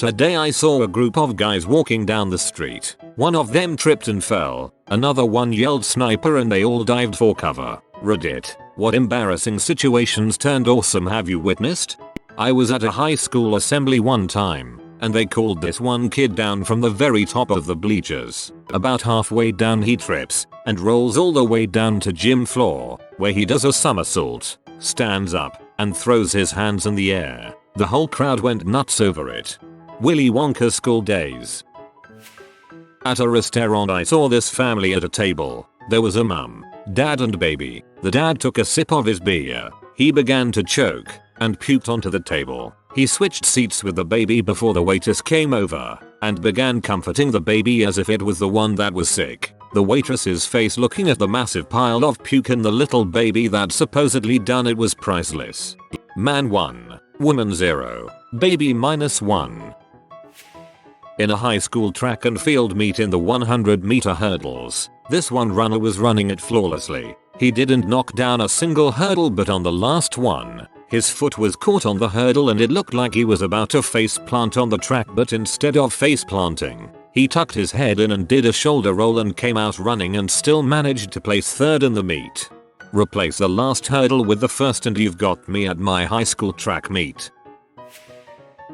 Today I saw a group of guys walking down the street. One of them tripped and fell. Another one yelled sniper and they all dived for cover. Reddit. What embarrassing situations turned awesome have you witnessed? I was at a high school assembly one time, and they called this one kid down from the very top of the bleachers. About halfway down he trips and rolls all the way down to gym floor, where he does a somersault, stands up, and throws his hands in the air. The whole crowd went nuts over it. Willy Wonka school days. At a restaurant I saw this family at a table. There was a mum, dad and baby. The dad took a sip of his beer. He began to choke and puked onto the table. He switched seats with the baby before the waitress came over and began comforting the baby as if it was the one that was sick. The waitress's face looking at the massive pile of puke in the little baby that supposedly done it was priceless. Man 1, woman 0, baby -1. In a high school track and field meet in the 100-meter hurdles, this one runner was running it flawlessly. He didn't knock down a single hurdle, but on the last one, his foot was caught on the hurdle and it looked like he was about to face plant on the track, but instead of face planting, he tucked his head in and did a shoulder roll and came out running and still managed to place third in the meet. Replace the last hurdle with the first and you've got me at my high school track meet.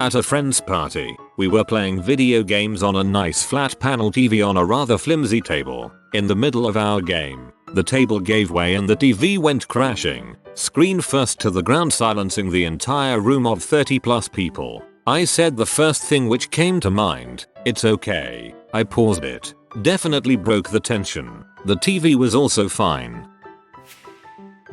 At a friend's party, we were playing video games on a nice flat panel TV on a rather flimsy table. In the middle of our game, the table gave way and the TV went crashing, screen first to the ground, silencing the entire room of 30+ people. I said the first thing which came to mind, "It's okay." I paused it. Definitely broke the tension. The TV was also fine.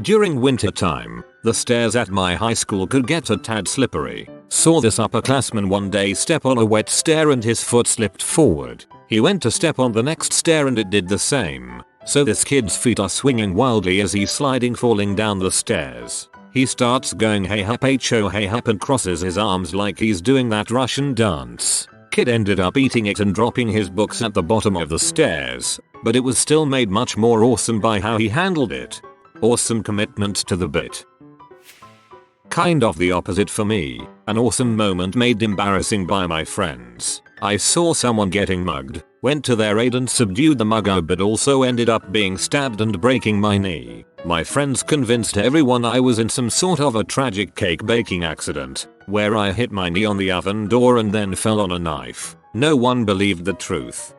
During winter time, the stairs at my high school could get a tad slippery. Saw this upperclassman one day step on a wet stair and his foot slipped forward. He went to step on the next stair and it did the same. So this kid's feet are swinging wildly as he's sliding, falling down the stairs. He starts going hey hop ho hey hop and crosses his arms like he's doing that Russian dance. Kid ended up eating it and dropping his books at the bottom of the stairs, but it was still made much more awesome by how he handled it. Awesome commitment to the bit. Kind of the opposite for me. An awesome moment made embarrassing by my friends. I saw someone getting mugged, went to their aid and subdued the mugger, but also ended up being stabbed and breaking my knee. My friends convinced everyone I was in some sort of a tragic cake baking accident, where I hit my knee on the oven door and then fell on a knife. No one believed the truth.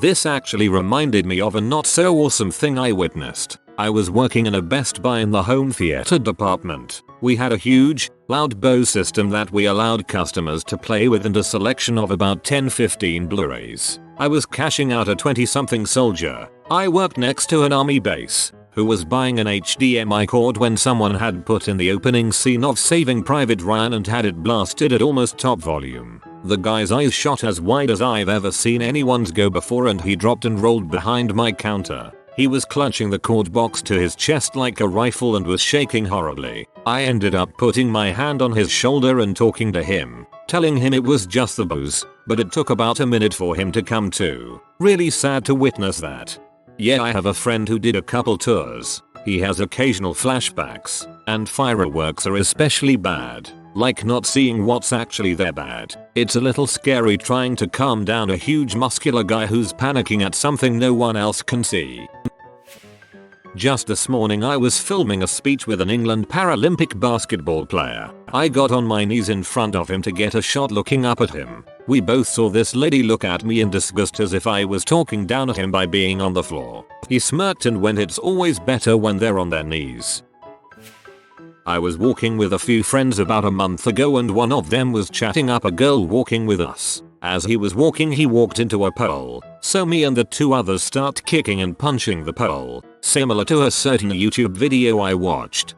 This actually reminded me of a not so awesome thing I witnessed. I was working in a Best Buy in the home theater department. We had a huge, loud Bose system that we allowed customers to play with and a selection of about 10-15 Blu-rays. I was cashing out a 20-something soldier. I worked next to an army base, who was buying an HDMI cord when someone had put in the opening scene of Saving Private Ryan and had it blasted at almost top volume. The guy's eyes shot as wide as I've ever seen anyone's go before and he dropped and rolled behind my counter. He was clutching the cord box to his chest like a rifle and was shaking horribly. I ended up putting my hand on his shoulder and talking to him, telling him it was just the booze, but it took about a minute for him to come to. Really sad to witness that. Yeah, I have a friend who did a couple tours. He has occasional flashbacks, and fireworks are especially bad. Like not seeing what's actually there bad. It's a little scary trying to calm down a huge muscular guy who's panicking at something no one else can see. Just this morning I was filming a speech with an England Paralympic basketball player. I got on my knees in front of him to get a shot looking up at him. We both saw this lady look at me in disgust as if I was talking down at him by being on the floor. He smirked and went, "It's always better when they're on their knees." I was walking with a few friends about a month ago and one of them was chatting up a girl walking with us. As he was walking he walked into a pole, so me and the two others start kicking and punching the pole, similar to a certain YouTube video I watched.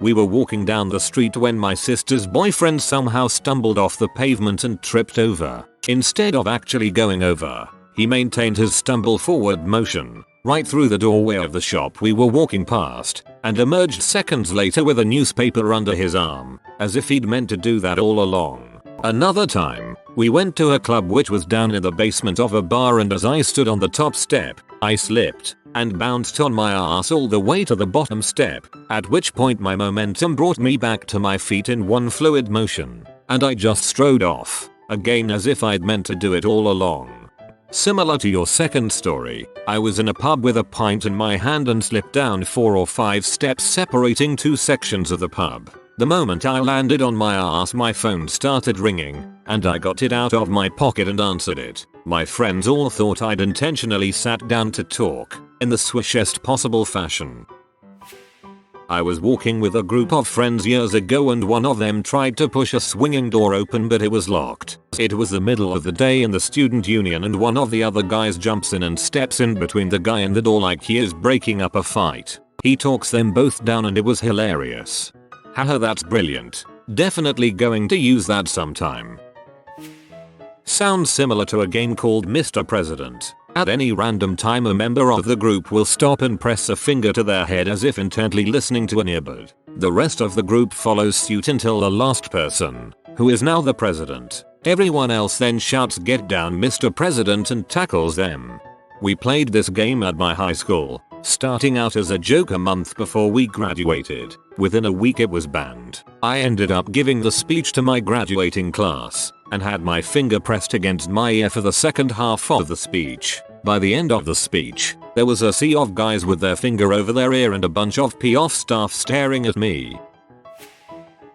We were walking down the street when my sister's boyfriend somehow stumbled off the pavement and tripped over. Instead of actually going over, he maintained his stumble forward motion right through the doorway of the shop we were walking past, and emerged seconds later with a newspaper under his arm, as if he'd meant to do that all along. Another time, we went to a club which was down in the basement of a bar, and as I stood on the top step, I slipped and bounced on my ass all the way to the bottom step, at which point my momentum brought me back to my feet in one fluid motion. and I just strode off, again as if I'd meant to do it all along. Similar to your second story, I was in a pub with a pint in my hand and slipped down 4 or 5 steps separating 2 sections of the pub. The moment I landed on my ass, my phone started ringing, and I got it out of my pocket and answered it. My friends all thought I'd intentionally sat down to talk, in the swishest possible fashion. I was walking with a group of friends years ago and one of them tried to push a swinging door open but it was locked. It was the middle of the day in the student union and one of the other guys jumps in and steps in between the guy and the door like he is breaking up a fight. He talks them both down and it was hilarious. Haha, that's brilliant. Definitely going to use that sometime. Sounds similar to a game called Mr. President. At any random time a member of the group will stop and press a finger to their head as if intently listening to an earbud. The rest of the group follows suit until the last person, who is now the president. Everyone else then shouts "Get down, Mr. President," and tackles them. We played this game at my high school, starting out as a joke a month before we graduated. Within a week it was banned. I ended up giving the speech to my graduating class, and had my finger pressed against my ear for the second half of the speech. By the end of the speech, there was a sea of guys with their finger over their ear and a bunch of POF staff staring at me.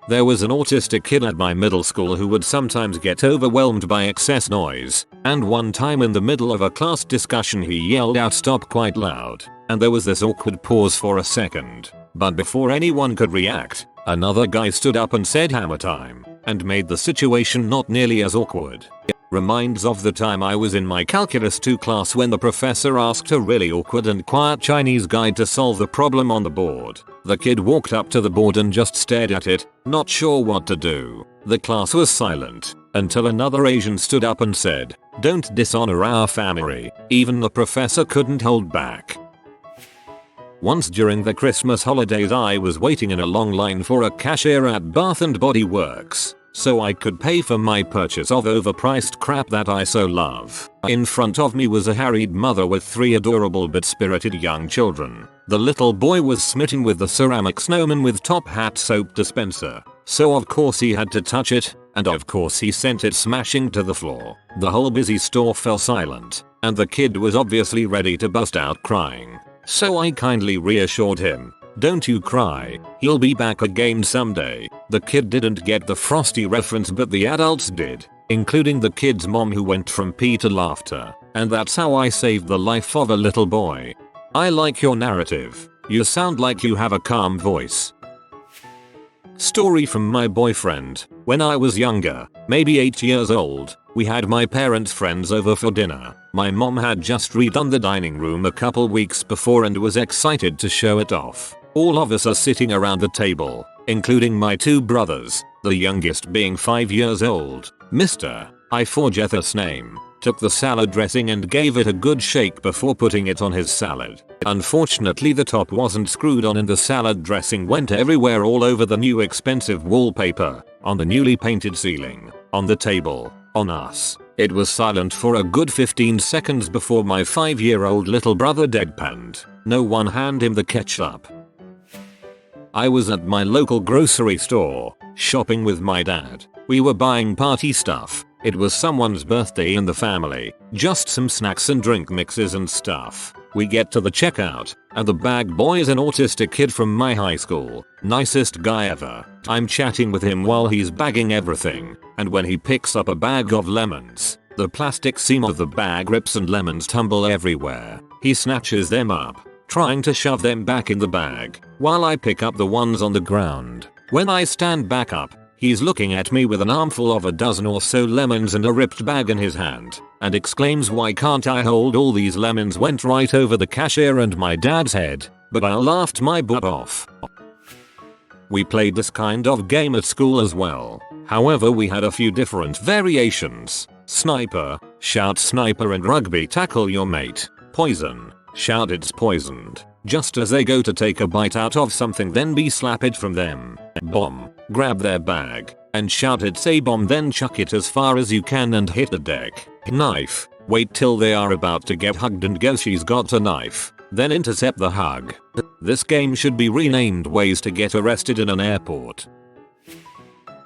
There was an autistic kid at my middle school who would sometimes get overwhelmed by excess noise, and one time in the middle of a class discussion he yelled out "Stop" quite loud, and there was this awkward pause for a second. But before anyone could react, another guy stood up and said "Hammer time," and made the situation not nearly as awkward. Reminds of the time I was in my Calculus 2 class when the professor asked a really awkward and quiet Chinese guy to solve the problem on the board. The kid walked up to the board and just stared at it, not sure what to do. The class was silent, until another Asian stood up and said, "Don't dishonor our family." Even the professor couldn't hold back. Once during the Christmas holidays I was waiting in a long line for a cashier at Bath and Body Works, so I could pay for my purchase of overpriced crap that I so love. In front of me was a harried mother with 3 adorable but spirited young children. The little boy was smitten with the ceramic snowman with top hat soap dispenser, so of course he had to touch it, and of course he sent it smashing to the floor. The whole busy store fell silent, and the kid was obviously ready to bust out crying. So I kindly reassured him, "Don't you cry, he'll be back again someday." The kid didn't get the Frosty reference but the adults did, including the kid's mom who went from pee to laughter, and that's how I saved the life of a little boy. I like your narrative. You sound like you have a calm voice. Story from my boyfriend. When I was younger, maybe 8 years old, we had my parents' friends over for dinner. My mom had just redone the dining room a couple weeks before and was excited to show it off. All of us are sitting around the table, including my 2 brothers, the youngest being 5 years old. Mr. I forget his name, took the salad dressing and gave it a good shake before putting it on his salad. Unfortunately the top wasn't screwed on and the salad dressing went everywhere, all over the new expensive wallpaper, on the newly painted ceiling, on the table, on us. It was silent for a good 15 seconds before my 5-year-old little brother deadpanned, "No one hand him the ketchup." I was at my local grocery store, shopping with my dad. We were buying party stuff. It was someone's birthday in the family, just some snacks and drink mixes and stuff. We get to the checkout, and the bag boy is an autistic kid from my high school. Nicest guy ever. I'm chatting with him while he's bagging everything, and when he picks up a bag of lemons, the plastic seam of the bag rips and lemons tumble everywhere. He snatches them up, trying to shove them back in the bag, while I pick up the ones on the ground. When I stand back up, he's looking at me with an armful of a dozen or so lemons and a ripped bag in his hand, and exclaims, "Why can't I hold all these lemons?" Went right over the cashier and my dad's head, but I laughed my butt off. We played this kind of game at school as well. However, we had a few different variations. Sniper, shout sniper, and rugby tackle your mate. Poison, shout it's poisoned, just as they go to take a bite out of something, then be slap it from them. Bomb, grab their bag, and shout it's a bomb, then chuck it as far as you can and hit the deck. Knife, wait till they are about to get hugged and go she's got a knife, then intercept the hug. This game should be renamed Ways to Get Arrested in an Airport.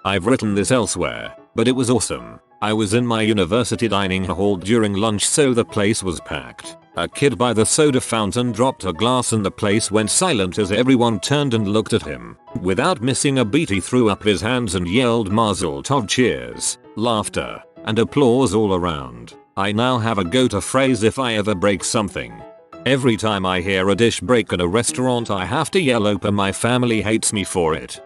I've written this elsewhere, but it was awesome. I was in my university dining hall during lunch, so the place was packed. A kid by the soda fountain dropped a glass and the place went silent as everyone turned and looked at him. Without missing a beat, he threw up his hands and yelled Mazel Tov. Cheers, laughter, and applause all around. I now have a go-to phrase if I ever break something. Every time I hear a dish break at a restaurant, I have to yell Opa. My family hates me for it.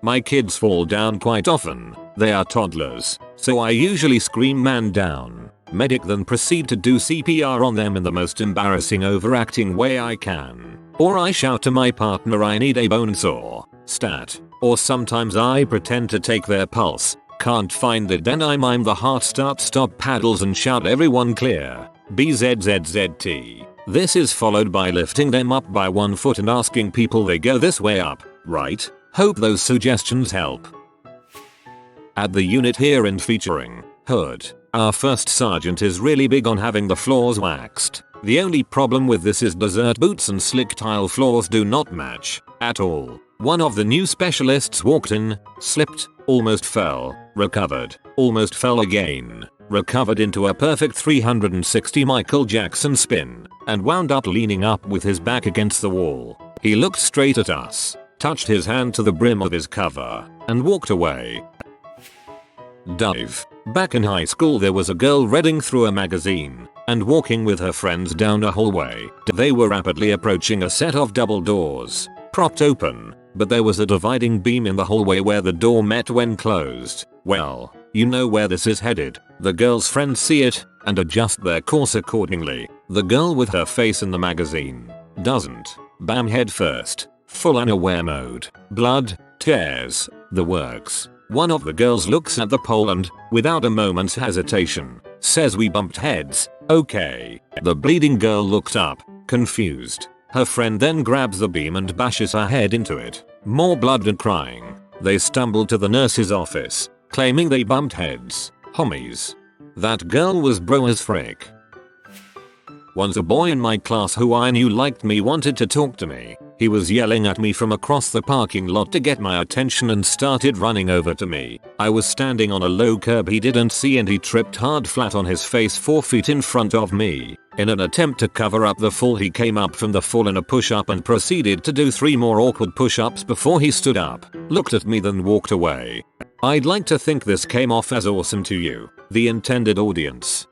My kids fall down quite often. They are toddlers, so I usually scream "man down, medic," then proceed to do CPR on them in the most embarrassing overacting way I can. Or I shout to my partner I need a bone saw, stat. Or sometimes I pretend to take their pulse. Can't find it, then I mime the heart start stop paddles and shout everyone clear. BZZZT. This is followed by lifting them up by one foot and asking people they go this way up, right? Hope those suggestions help. At the unit here and featuring Hood, our first sergeant is really big on having the floors waxed. The only problem with this is dessert boots and slick tile floors do not match at all. One of the new specialists walked in, slipped, almost fell, recovered, almost fell again, recovered into a perfect 360 Michael Jackson spin, and wound up leaning up with his back against the wall. He looked straight at us, touched his hand to the brim of his cover, and walked away. Dive. Back in high school there was a girl reading through a magazine and walking with her friends down a hallway. They were rapidly approaching a set of double doors, propped open, but there was a dividing beam in the hallway where the door met when closed. Well, you know where this is headed. The girl's friends see it and adjust their course accordingly. The girl with her face in the magazine doesn't. Bam, head first, full unaware mode, blood, tears, the works. One of the girls looks at the pole and, without a moment's hesitation, says we bumped heads, okay. The bleeding girl looked up, confused. Her friend then grabs the beam and bashes her head into it. More blood and crying. They stumble to the nurse's office, claiming they bumped heads. Homies. That girl was bro as frick. Once a boy in my class who I knew liked me wanted to talk to me. He was yelling at me from across the parking lot to get my attention and started running over to me. I was standing on a low curb he didn't see and he tripped hard flat on his face 4 feet in front of me. In an attempt to cover up the fall, he came up from the fall in a push-up and proceeded to do 3 more awkward push-ups before he stood up, looked at me, then walked away. I'd like to think this came off as awesome to you, the intended audience.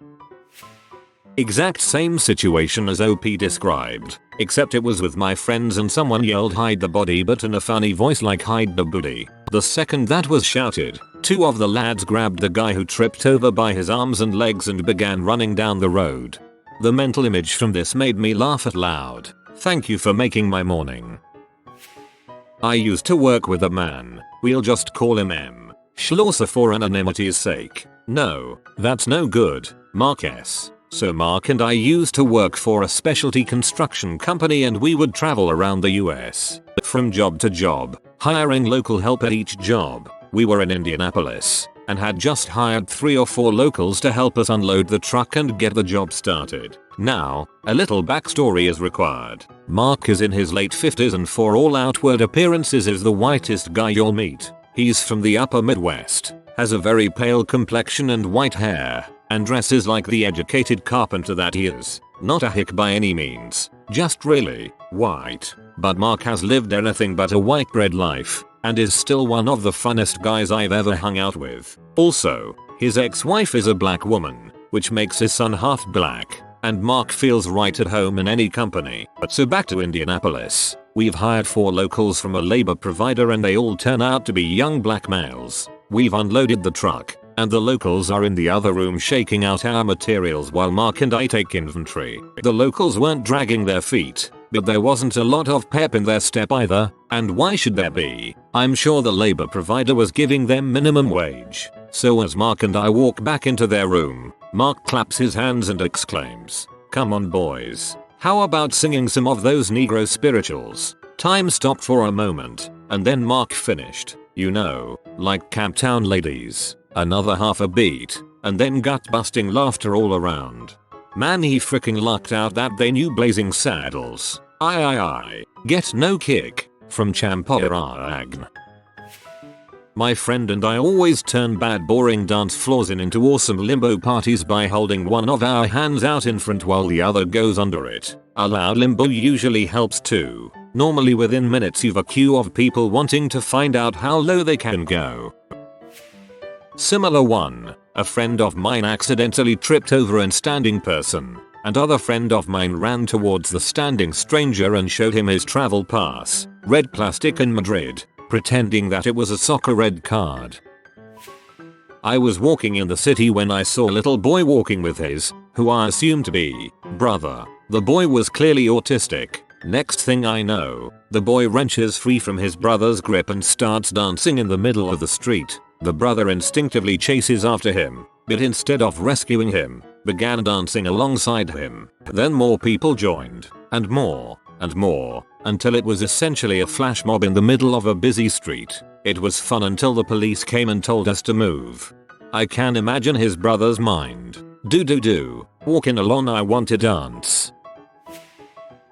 Exact same situation as OP described, except it was with my friends and someone yelled hide the body but in a funny voice like hide the booty. The second that was shouted, 2 of the lads grabbed the guy who tripped over by his arms and legs and began running down the road. The mental image from this made me laugh out loud. Thank you for making my morning. I used to work with a man, we'll just call him M. Schlosser for anonymity's sake. No, that's no good, Mark S. So Mark and I used to work for a specialty construction company and we would travel around the US, from job to job, hiring local help at each job. We were in Indianapolis and had just hired 3 or 4 locals to help us unload the truck and get the job started. Now, a little backstory is required. Mark is in his late 50s and for all outward appearances is the whitest guy you'll meet. He's from the upper Midwest, has a very pale complexion and white hair, and dresses like the educated carpenter that he is. Not a hick by any means, just really white. But Mark has lived anything but a white bread life, and is still one of the funnest guys I've ever hung out with. Also, his ex-wife is a black woman, which makes his son half black, and Mark feels right at home in any company. So back to Indianapolis. We've hired 4 locals from a labor provider and they all turn out to be young black males. We've unloaded the truck, and the locals are in the other room shaking out our materials while Mark and I take inventory. The locals weren't dragging their feet, but there wasn't a lot of pep in their step either, and why should there be? I'm sure the labor provider was giving them minimum wage. So as Mark and I walk back into their room, Mark claps his hands and exclaims, "Come on boys. How about singing some of those Negro spirituals?" Time stopped for a moment, and then Mark finished, you know, like Camptown ladies. Another half a beat, and then gut-busting laughter all around. Man, he fricking lucked out that they knew Blazing Saddles. I. Get no kick from Champagne. My friend and I always turn bad boring dance floors into awesome limbo parties by holding one of our hands out in front while the other goes under it. A loud limbo usually helps too. Normally within minutes you've a queue of people wanting to find out how low they can go. Similar one. A friend of mine accidentally tripped over a standing person. Another friend of mine ran towards the standing stranger and showed him his travel pass, red plastic in Madrid, pretending that it was a soccer red card. I was walking in the city when I saw a little boy walking with his, who I assumed to be, brother. The boy was clearly autistic. Next thing I know, the boy wrenches free from his brother's grip and starts dancing in the middle of the street. The brother instinctively chases after him, but instead of rescuing him, began dancing alongside him. Then more people joined, and more, until it was essentially a flash mob in the middle of a busy street. It was fun until the police came and told us to move. I can imagine his brother's mind. Walking along I want to dance.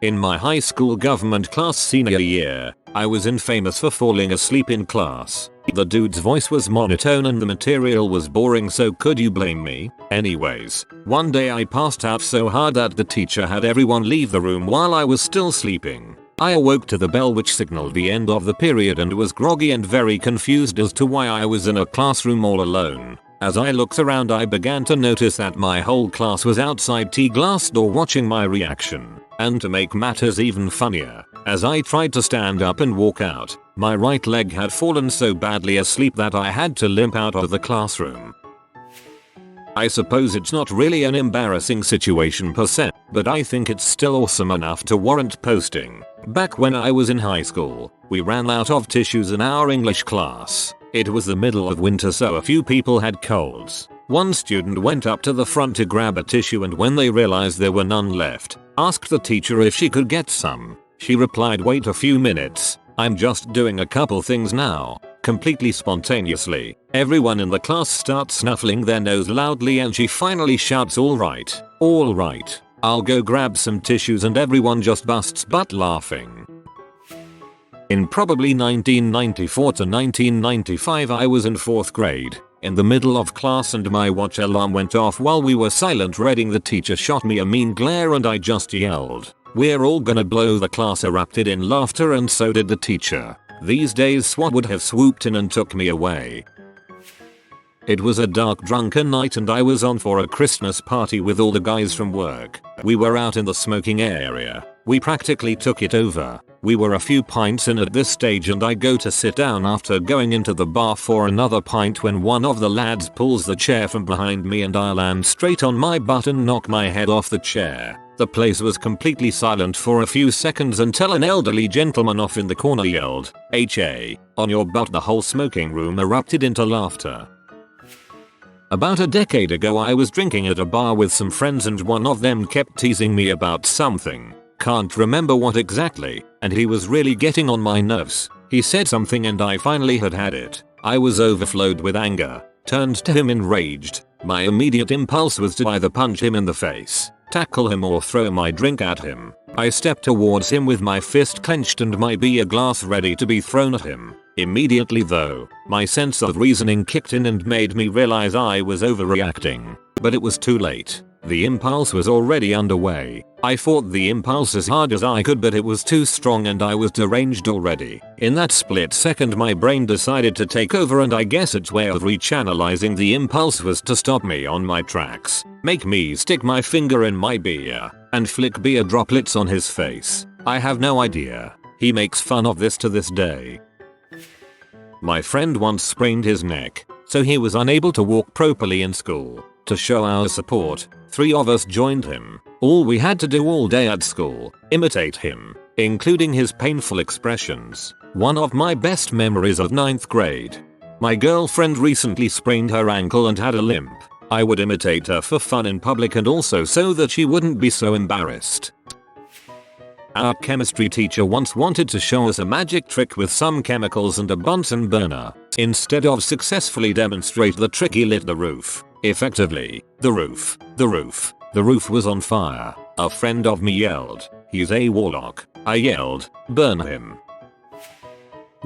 In my high school government class senior year, I was infamous for falling asleep in class. The dude's voice was monotone and the material was boring, so could you blame me? Anyways, one day I passed out so hard that the teacher had everyone leave the room while I was still sleeping. I awoke to the bell which signaled the end of the period and was groggy and very confused as to why I was in a classroom all alone. As I looked around I began to notice that my whole class was outside the glass door watching my reaction. And to make matters even funnier, as I tried to stand up and walk out, my right leg had fallen so badly asleep that I had to limp out of the classroom. I suppose it's not really an embarrassing situation per se, but I think it's still awesome enough to warrant posting. Back when I was in high school, we ran out of tissues in our English class. It was the middle of winter, so a few people had colds. One student went up to the front to grab a tissue, and when they realized there were none left, asked the teacher if she could get some. She replied, "Wait a few minutes, I'm just doing a couple things now." Completely spontaneously, everyone in the class starts snuffling their nose loudly and she finally shouts, all right, I'll go grab some tissues," and everyone just busts butt laughing. In probably 1994 to 1995 I was in 4th grade, in the middle of class, and my watch alarm went off while we were silent reading. The teacher shot me a mean glare and I just yelled, "We're all gonna blow." The class erupted in laughter and so did the teacher. These days SWAT would have swooped in and took me away. It was a dark drunken night and I was on for a Christmas party with all the guys from work. We were out in the smoking area. We practically took it over. We were a few pints in at this stage and I go to sit down after going into the bar for another pint when one of the lads pulls the chair from behind me and I land straight on my butt and knock my head off the chair. The place was completely silent for a few seconds until an elderly gentleman off in the corner yelled, "HA, on your butt." The whole smoking room erupted into laughter. About a decade ago I was drinking at a bar with some friends and one of them kept teasing me about something. Can't remember what exactly, and he was really getting on my nerves. He said something and I finally had it. I was overflowed with anger, turned to him enraged. My immediate impulse was to either punch him in the face, tackle him, or throw my drink at him. I stepped towards him with my fist clenched and my beer glass ready to be thrown at him. Immediately though, my sense of reasoning kicked in and made me realize I was overreacting. But it was too late. The impulse was already underway. I fought the impulse as hard as I could, but it was too strong and I was deranged already. In that split second my brain decided to take over, and I guess its way of rechannelizing the impulse was to stop me on my tracks, make me stick my finger in my beer, and flick beer droplets on his face. I have no idea. He makes fun of this to this day. My friend once sprained his neck, so he was unable to walk properly in school. To show our support, 3 of us joined him. All we had to do all day at school, imitate him, including his painful expressions. One of my best memories of 9th grade. My girlfriend recently sprained her ankle and had a limp. I would imitate her for fun in public and also so that she wouldn't be so embarrassed. Our chemistry teacher once wanted to show us a magic trick with some chemicals and a Bunsen burner. Instead of successfully demonstrate the trick, he lit the roof. Effectively, the roof was on fire. A friend of me yelled, "He's a Warlock." I yelled, "Burn him."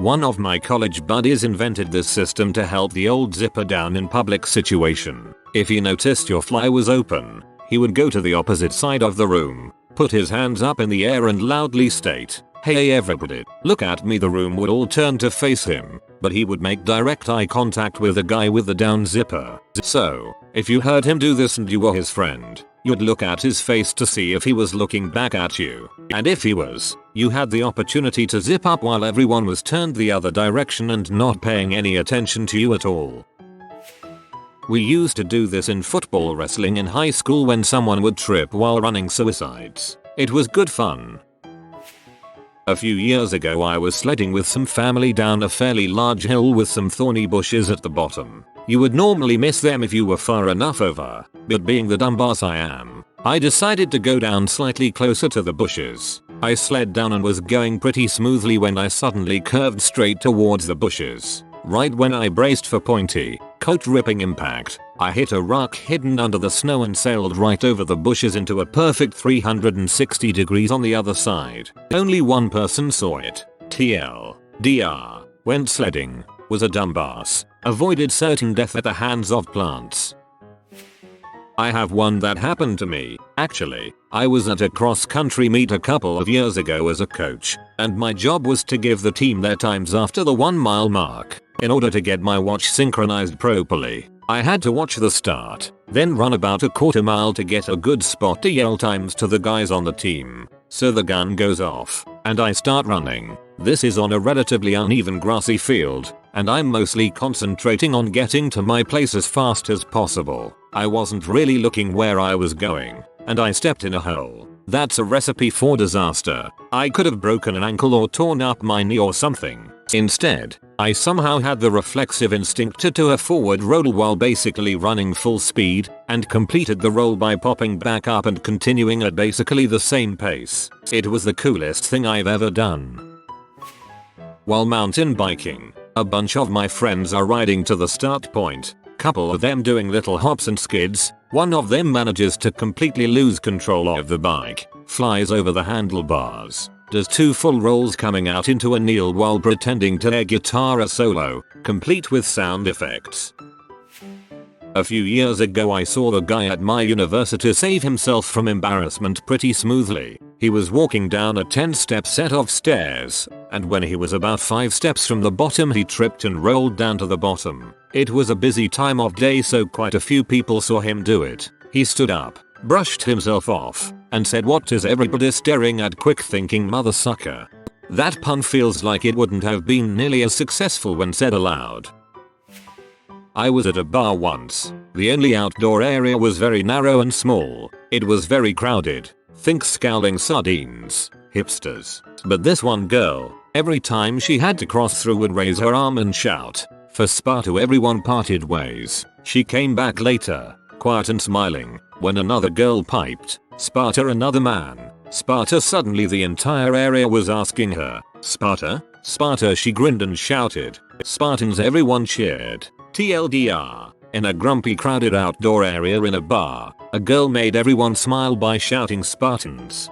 One of my college buddies invented this system to help the old zipper down in public situation. If he noticed your fly was open, he would go to the opposite side of the room, put his hands up in the air and loudly state, "Hey everybody, look at me." The room would all turn to face him, but he would make direct eye contact with the guy with the down zipper. So, if you heard him do this and you were his friend, you'd look at his face to see if he was looking back at you. And if he was, you had the opportunity to zip up while everyone was turned the other direction and not paying any attention to you at all. We used to do this in football wrestling in high school when someone would trip while running suicides. It was good fun. A few years ago I was sledding with some family down a fairly large hill with some thorny bushes at the bottom. You would normally miss them if you were far enough over, but being the dumbass I am, I decided to go down slightly closer to the bushes. I slid down and was going pretty smoothly when I suddenly curved straight towards the bushes. Right when I braced for pointy, coat-ripping impact, I hit a rock hidden under the snow and sailed right over the bushes into a perfect 360 degrees on the other side. Only one person saw it. TLDR. Went sledding. Was a dumbass. Avoided certain death at the hands of plants. I have one that happened to me. Actually, I was at a cross-country meet a couple of years ago as a coach, and my job was to give the team their times after the 1 mile mark. In order to get my watch synchronized properly, I had to watch the start, then run about a quarter mile to get a good spot to yell times to the guys on the team. So the gun goes off, and I start running. This is on a relatively uneven grassy field, and I'm mostly concentrating on getting to my place as fast as possible. I wasn't really looking where I was going, and I stepped in a hole. That's a recipe for disaster. I could have broken an ankle or torn up my knee or something. Instead, I somehow had the reflexive instinct to do a forward roll while basically running full speed, and completed the roll by popping back up and continuing at basically the same pace. It was the coolest thing I've ever done. While mountain biking, a bunch of my friends are riding to the start point. Couple of them doing little hops and skids. One of them manages to completely lose control of the bike, flies over the handlebars, does 2 full rolls coming out into a kneel while pretending to air guitar a solo, complete with sound effects. A few years ago I saw a guy at my university save himself from embarrassment pretty smoothly. He was walking down a 10-step set of stairs, and when he was about 5 steps from the bottom he tripped and rolled down to the bottom. It was a busy time of day so quite a few people saw him do it. He stood up, brushed himself off, and said, "What is everybody staring at, quick thinking mother sucker?" That pun feels like it wouldn't have been nearly as successful when said aloud. I was at a bar once. The only outdoor area was very narrow and small. It was very crowded. Think scowling sardines, hipsters. But this one girl, every time she had to cross through would raise her arm and shout, "For Sparta." Everyone parted ways. She came back later, quiet and smiling, when another girl piped, "Sparta." Another man, "Sparta." Suddenly the entire area was asking her, "Sparta? Sparta." She grinned and shouted, "Spartans." Everyone cheered. TLDR. In a grumpy crowded outdoor area in a bar, a girl made everyone smile by shouting, "Spartans."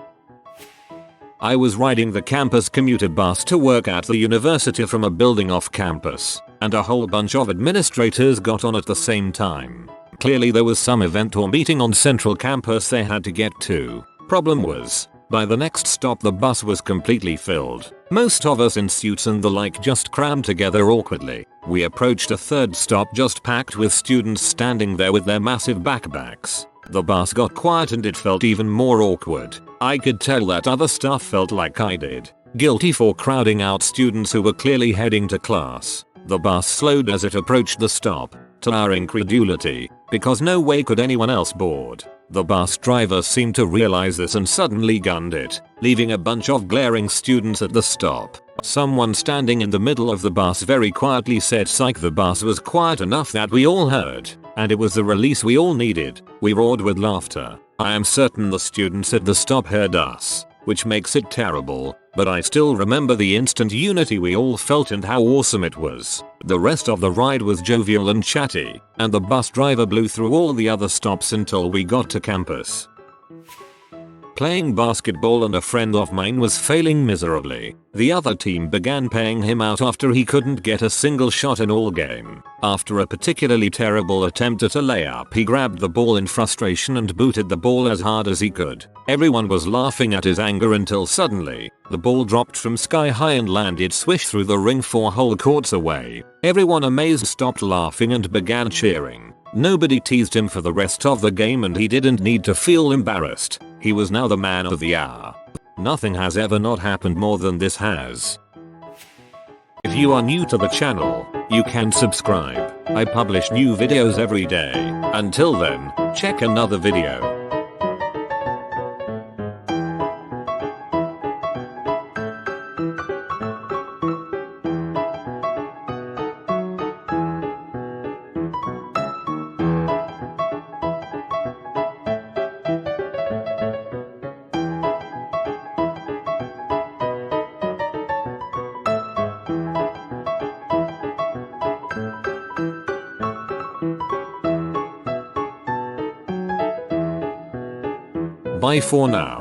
I was riding the campus commuter bus to work at the university from a building off campus, and a whole bunch of administrators got on at the same time. Clearly there was some event or meeting on central campus they had to get to. Problem was, by the next stop the bus was completely filled. Most of us in suits and the like just crammed together awkwardly. We approached a third stop just packed with students standing there with their massive backpacks. The bus got quiet and it felt even more awkward. I could tell that other staff felt like I did. Guilty for crowding out students who were clearly heading to class. The bus slowed as it approached the stop, to our incredulity, because no way could anyone else board. The bus driver seemed to realize this and suddenly gunned it, leaving a bunch of glaring students at the stop. Someone standing in the middle of the bus very quietly said, "Psych." The bus was quiet enough that we all heard, and it was the release we all needed. We roared with laughter. I am certain the students at the stop heard us, which makes it terrible, but I still remember the instant unity we all felt and how awesome it was. The rest of the ride was jovial and chatty, and the bus driver blew through all the other stops until we got to campus. playing basketball and a friend of mine was failing miserably. The other team began paying him out after he couldn't get a single shot in all game. After a particularly terrible attempt at a layup, he grabbed the ball in frustration and booted the ball as hard as he could. Everyone was laughing at his anger until suddenly, the ball dropped from sky high and landed swish through the ring 4 whole courts away. Everyone amazed stopped laughing and began cheering. Nobody teased him for the rest of the game and he didn't need to feel embarrassed. He was now the man of the hour. Nothing has ever not happened more than this has. If you are new to the channel, you can subscribe. I publish new videos every day. Until then, check another video. Bye for now.